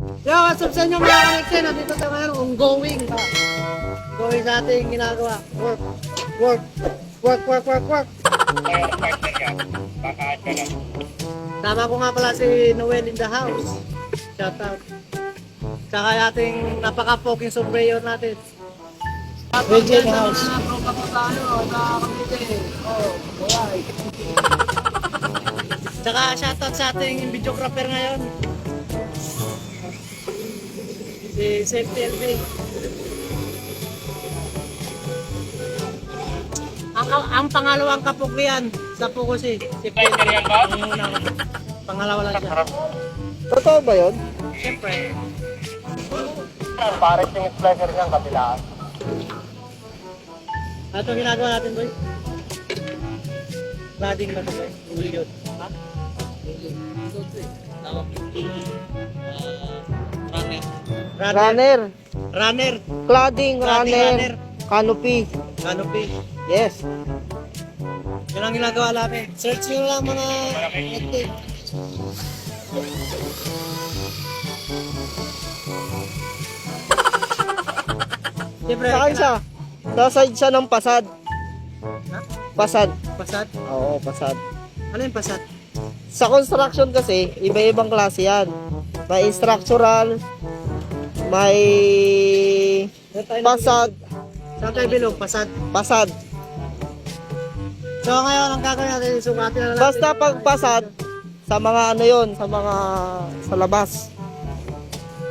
Yo, what's up sa inyo mga kaneksin? Nandito tayo ngayon, ongoing pa. Ongoing sa ating ginagawa. Work, work, work, work, work, work. Tama ko nga pala si Noel in the house. Shout out. Tsaka yung ating napaka-poking surveyor natin. Reggie in the house. Tropa ko tayo sa community. Oh, alright. Tsaka shoutout sa ating videographer ngayon. Si Safety LB. Ang pangalawang kapuklian sa Pukusi. Si Peter yan ba? Pangalawa lang siya. Totoo ba yun? Siyempre. Pares yung splicer niyang kabilaan. Ano itong ginagawa natin, boy? Cladding ba ito, boy? Uli yun. Ha? Runner. Runner. Cladding, Runner. runner. Canopy. Canopy. Yes. Yun ang ginagawa natin. Search nyo lang mga etik. Siyempre, Saan siya? Sa side siya ng pasad. Ha? Pasad. Pasad? Oo, pasad. Ano yung pasad? Sa construction kasi, iba-ibang klase yan. May structural, may pasad, Saan tayo bilog? Pasad. pasad. So ngayon, ang gagawin natin, sukatin na natin. Basta pag pasad, sa mga ano yon, sa mga sa labas.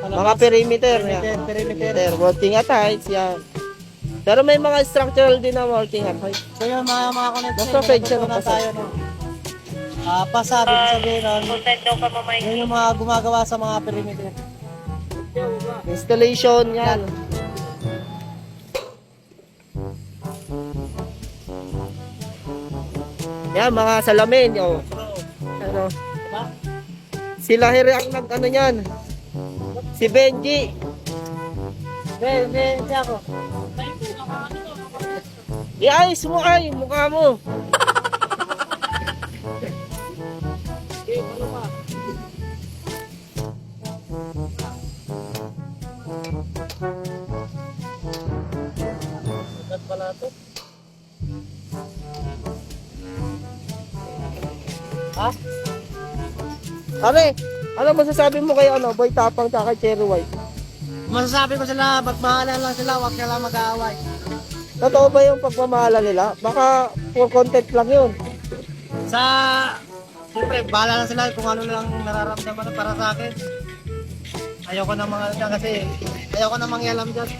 Mga perimeter. Perimeter. Perimeter. Working at heights, yan. Pero may mga structural din na working at heights. So yun mga connection. Basta fed siya ng natutunan pasad. tayo, no? Pasad, ibig sabihin nun, yun yung mga gumagawa sa mga perimeter. Installation, yan. Yan, mga salamin. Oh. Ano? Diba? Sila Hiri ang nag ano yan. Si Benji. Hindi ako. Iayos mo ay, mukha mo. Agad pala ito. Ha? Are, ano masasabi mo kay ano, Boy Tapang tsaka kay Cherry White? Masasabi ko sila, magmahalan lang sila, huwag sila mag-aaway. Totoo ba yung pagmamahala nila? Baka for content lang yun. Sa, siyempre, bahala lang sila kung ano lang nararamdaman para sa akin. Ayoko na mga dyan kasi, ayoko na mangyalam dyan.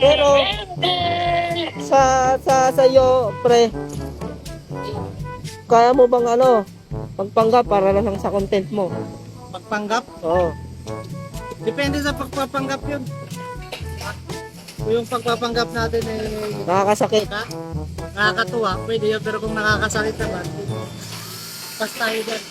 Pero sa iyo, pre, kaya mo bang ano, pagpanggap para lang sa content mo? Pagpanggap, Oo. depende sa pagpapanggap yun. Kung yung pagpapanggap natin eh, Nakakasakit. nakakatuwa, pwede yun, pero kung nakakasakit naman, pas tayo dyan.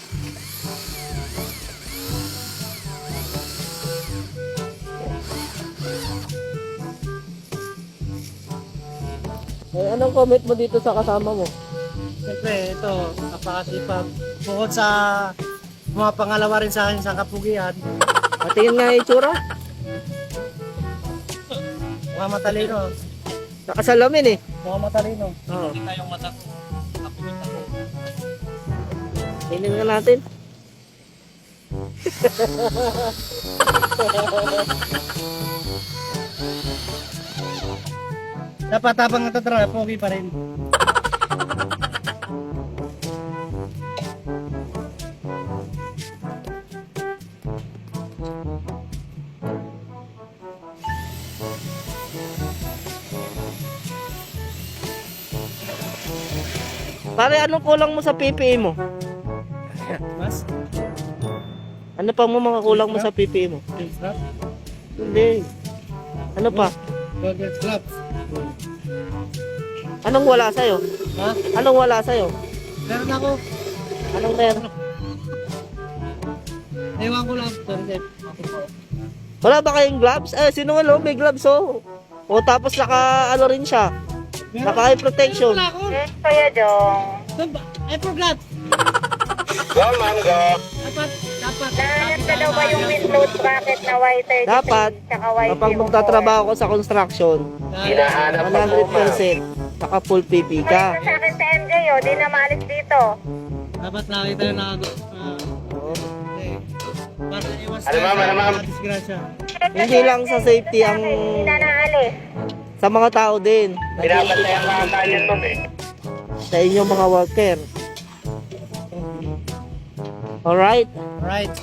Eh, anong comment mo dito sa kasama mo? Siyempre, ito, napakasipag. Bukod sa mga pangalawa rin sa akin sa kapugian, Patingin nga yung itsura. mga matalino. Nakasalamin eh. Mga matalino. Oo. Kita yung mata ko. Kapugit ako. Tingnan nga natin. Dapat habang natatrabaho, pogi pa rin. Pare, anong kulang mo sa PPE mo? Mas? Ano pa mo mga kulang mo sa PPE mo? Strap? Hindi. Ano pa? Goggles, gloves. Anong wala sa'yo? Ha? Anong wala sa'yo? Meron ako. Anong meron? Ewan ko lang. Sorry, Dep. Wala ba kayong gloves? Eh, sino nga may gloves oh. O tapos naka ano rin siya. Naka eye protection. Wala ako. Kuya Jong. I forgot. Dapat. Nahanap ka daw ba yung windload bracket na Y33 Dapat, tsaka kapag Y04? magtatrabaho ko sa construction, Hinahanap. 100% naka full PP ka. Sa akin sa MJ, oh, di na maalis dito. Dapat nakita yung nakagot. Oo. Para iwas tayo sa disgrasya. Hindi lang sa safety ang Hindi na naalis. sa mga tao din. Pinapantayan ka ang kanyan mo eh. Sa inyong mga worker. Alright? Right.